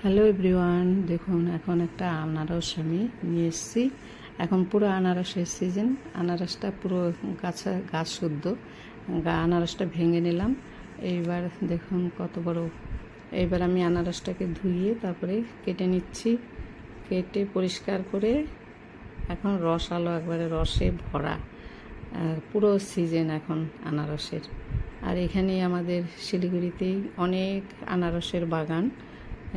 Hello everyone, দেখুন এখন একটা আনারস আমি নিয়ে এসেছি। এখন পুরো আনারসের সিজন। আনারসটা পুরো গাছ শুদ্ধ আনারসটা ভেঙে নিলাম। এইবার দেখুন কত বড়। এইবার আমি আনারসটাকে ধুয়ে তারপরে কেটে নিচ্ছি। কেটে পরিষ্কার করে এখন রসালো, একবারে রসে ভরা পুরো সিজন এখন আনারসের। আর এখানে আমাদের শিলিগুড়িতেই অনেক আনারসের বাগান।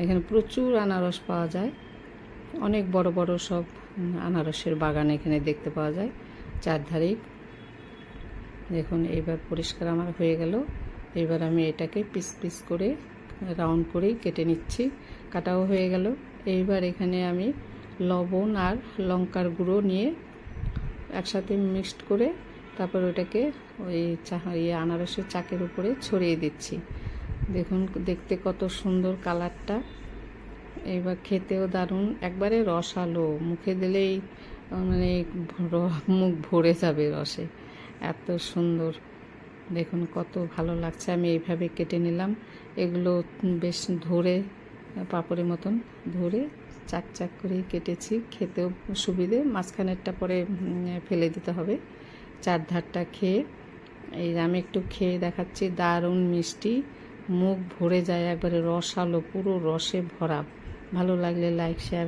এখানে প্রচুর আনারস পাওয়া যায়। অনেক বড় বড় সব আনারসের বাগান এখানে দেখতে পাওয়া যায় চারধারেই। দেখুন এইবার পরিষ্কার আমার হয়ে গেল। এবার আমি এটাকে পিস পিস করে রাউন্ড করেই কেটে নিচ্ছি। কাটাও হয়ে গেল। এইবার এখানে আমি লবণ আর লঙ্কার গুঁড়ো নিয়ে একসাথে মিক্সড করে তারপর ওটাকে ওই আনারসের চাকের উপরে ছড়িয়ে দিচ্ছি। দেখুন দেখতে কত সুন্দর কালারটা। এবার খেতেও দারুণ, একবারে রসালো, মুখে দিলেই মানে মুখ ভরে যাবে রসে, এত সুন্দর। দেখুন কত ভালো লাগছে। আমি এইভাবে কেটে নিলাম। এগুলো বেশ ধরে পাপড়ের মতন ধরে চাক চাক করেই কেটেছি। খেতেও সুবিধে। মাঝখানেরটা পরে ফেলে দিতে হবে। চারধারটা খেয়ে আমি একটু খেয়ে দেখাচ্ছি। দারুণ মিষ্টি, মুখ ভরে যায়, একবারে রসালো, পুরো রসে ভরা। ভালো লাগলে লাইক শেয়ার